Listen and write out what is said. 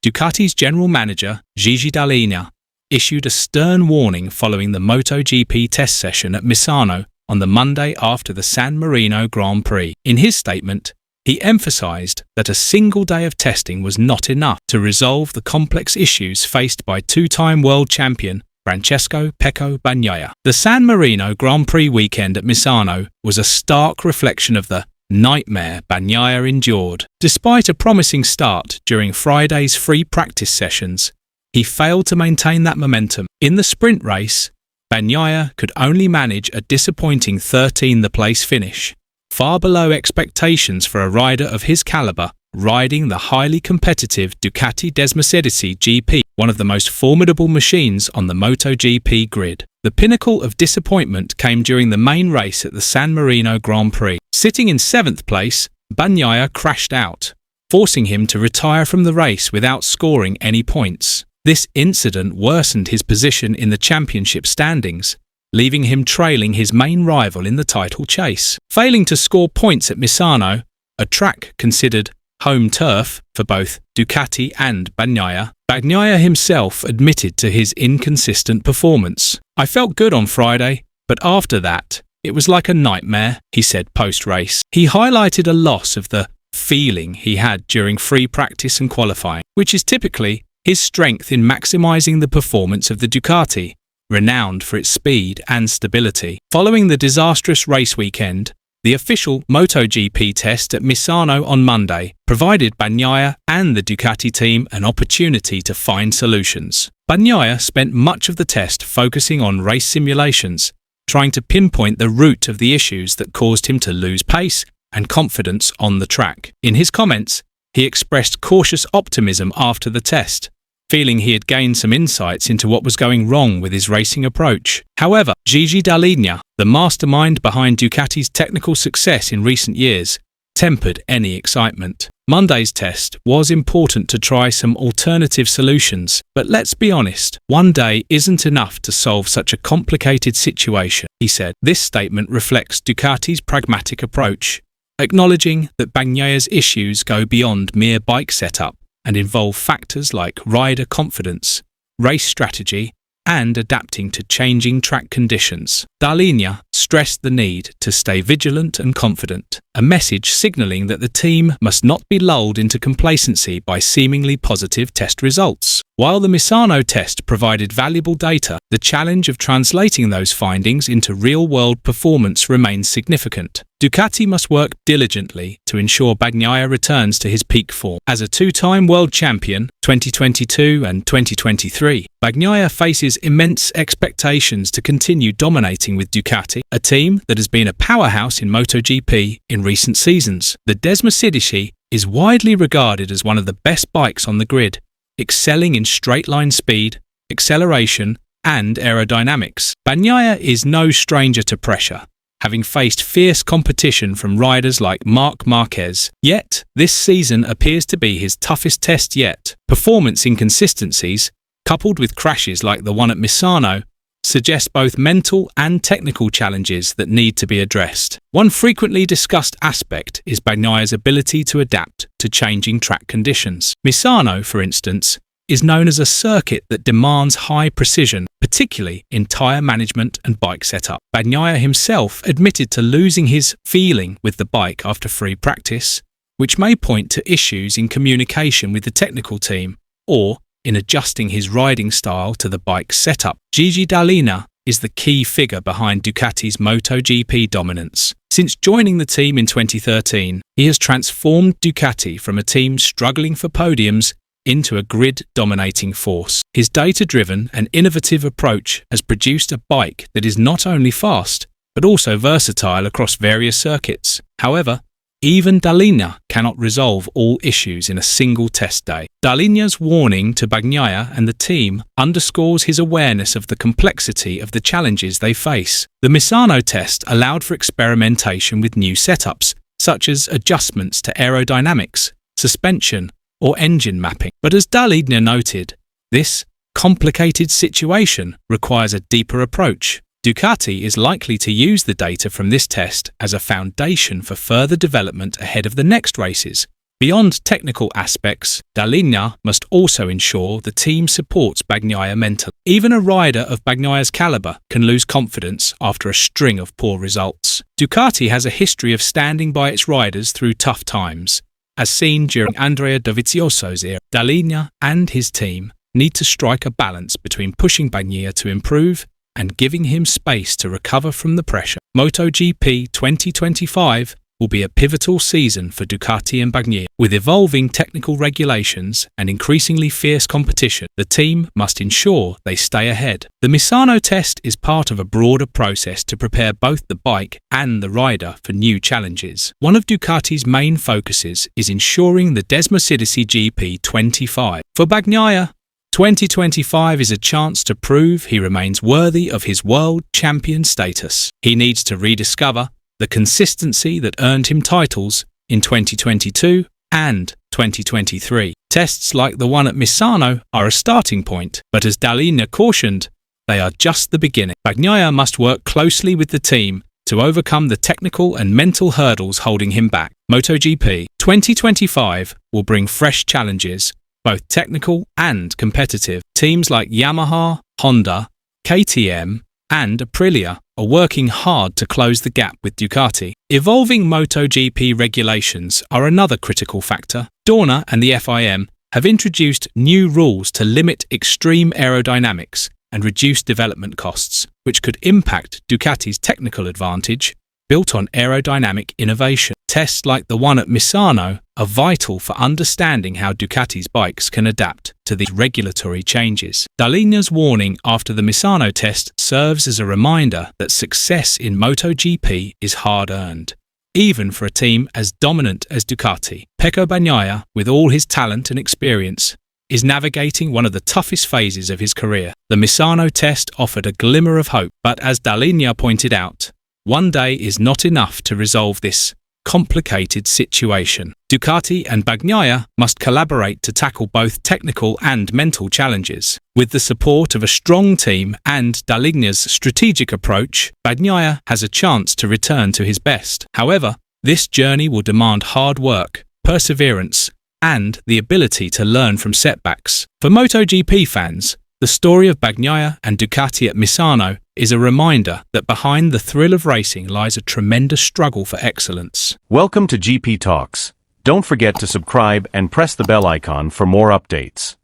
Ducati's general manager, Gigi Dall'Igna, issued a stern warning following the MotoGP test session at Misano on the Monday after the San Marino Grand Prix. In his statement, he emphasized that a single day of testing was not enough to resolve the complex issues faced by two-time world champion Francesco Pecco Bagnaia. The San Marino Grand Prix weekend at Misano was a stark reflection of the nightmare Bagnaia endured. Despite a promising start during Friday's free practice sessions, he failed to maintain that momentum. In the sprint race, Bagnaia could only manage a disappointing 13th-place finish, far below expectations for a rider of his caliber riding the highly competitive Ducati Desmercedesi GP, one of the most formidable machines on the MotoGP grid. The pinnacle of disappointment came during the main race at the San Marino Grand Prix. Sitting in 7th place, Bagnaia crashed out, forcing him to retire from the race without scoring any points. This incident worsened his position in the championship standings, leaving him trailing his main rival in the title chase. Failing to score points at Misano, a track considered home turf for both Ducati and Bagnaia, Bagnaia himself admitted to his inconsistent performance. "I felt good on Friday, but after that, it was like a nightmare," he said post-race. He highlighted a loss of the feeling he had during free practice and qualifying, which is typically his strength in maximising the performance of the Ducati, renowned for its speed and stability. Following the disastrous race weekend, the official MotoGP test at Misano on Monday provided Bagnaia and the Ducati team an opportunity to find solutions. Bagnaia spent much of the test focusing on race simulations, trying to pinpoint the root of the issues that caused him to lose pace and confidence on the track. In his comments, he expressed cautious optimism after the test, feeling he had gained some insights into what was going wrong with his racing approach. However, Gigi Dall'Igna, the mastermind behind Ducati's technical success in recent years, tempered any excitement. Monday's test was important to try some alternative solutions, but let's be honest, one day isn't enough to solve such a complicated situation, he said. This statement reflects Ducati's pragmatic approach, acknowledging that Bagnaia's issues go beyond mere bike setup and involve factors like rider confidence, race strategy, and adapting to changing track conditions. Dall'Igna stressed the need to stay vigilant and confident, a message signalling that the team must not be lulled into complacency by seemingly positive test results. While the Misano test provided valuable data, the challenge of translating those findings into real-world performance remains significant. Ducati must work diligently to ensure Bagnaia returns to his peak form. As a two-time world champion, 2022 and 2023, Bagnaia faces immense expectations to continue dominating with Ducati, a team that has been a powerhouse in MotoGP in recent seasons. The Desmercedesi is widely regarded as one of the best bikes on the grid, excelling in straight-line speed, acceleration, and aerodynamics. Bagnaia is no stranger to pressure, having faced fierce competition from riders like Marquez. Yet, this season appears to be his toughest test yet. Performance inconsistencies, coupled with crashes like the one at Misano, suggest both mental and technical challenges that need to be addressed. One frequently discussed aspect is Bagnaia's ability to adapt to changing track conditions. Misano, for instance, is known as a circuit that demands high precision, particularly in tyre management and bike setup. Bagnaia himself admitted to losing his feeling with the bike after free practice, which may point to issues in communication with the technical team or in adjusting his riding style to the bike's setup. Gigi Dall'Igna is the key figure behind Ducati's MotoGP dominance. Since joining the team in 2013, he has transformed Ducati from a team struggling for podiums into a grid-dominating force. His data-driven and innovative approach has produced a bike that is not only fast, but also versatile across various circuits. However, even Dall'Igna cannot resolve all issues in a single test day. Dall'Igna's warning to Bagnaia and the team underscores his awareness of the complexity of the challenges they face. The Misano test allowed for experimentation with new setups, such as adjustments to aerodynamics, suspension, or engine mapping. But as Dall'Igna noted, this complicated situation requires a deeper approach. Ducati is likely to use the data from this test as a foundation for further development ahead of the next races, Beyond technical aspects, Dall'Igna must also ensure the team supports Bagnaia mentally. Even a rider of Bagnaia's caliber can lose confidence after a string of poor results. Ducati has a history of standing by its riders through tough times, as seen during Andrea Dovizioso's era. Dall'Igna and his team need to strike a balance between pushing Bagnaia to improve and giving him space to recover from the pressure. MotoGP 2025 will be a pivotal season for Ducati and Bagnaia. With evolving technical regulations and increasingly fierce competition, the team must ensure they stay ahead. The Misano test is part of a broader process to prepare both the bike and the rider for new challenges. One of Ducati's main focuses is ensuring the Desmosedici GP25. For Bagnaia, 2025 is a chance to prove he remains worthy of his world champion status. He needs to rediscover the consistency that earned him titles in 2022 and 2023. Tests like the one at Misano are a starting point, but as Dall'Igna cautioned, they are just the beginning. Bagnaia must work closely with the team to overcome the technical and mental hurdles holding him back. MotoGP 2025 will bring fresh challenges, both technical and competitive. Teams like Yamaha, Honda, KTM, and Aprilia are working hard to close the gap with Ducati. Evolving MotoGP regulations are another critical factor. Dorna and the FIM have introduced new rules to limit extreme aerodynamics and reduce development costs, which could impact Ducati's technical advantage built on aerodynamic innovation. Tests like the one at Misano are vital for understanding how Ducati's bikes can adapt to these regulatory changes. Dall'Igna's warning after the Misano test serves as a reminder that success in MotoGP is hard-earned, even for a team as dominant as Ducati. Pecco Bagnaia, with all his talent and experience, is navigating one of the toughest phases of his career. The Misano test offered a glimmer of hope, but as Dall'Igna pointed out, one day is not enough to resolve this complicated situation. Ducati and Bagnaia must collaborate to tackle both technical and mental challenges. With the support of a strong team and Dall'Igna's strategic approach, Bagnaia has a chance to return to his best. However, this journey will demand hard work, perseverance, and the ability to learn from setbacks. For MotoGP fans, the story of Bagnaia and Ducati at Misano is a reminder that behind the thrill of racing lies a tremendous struggle for excellence. Welcome to GP Talks. Don't forget to subscribe and press the bell icon for more updates.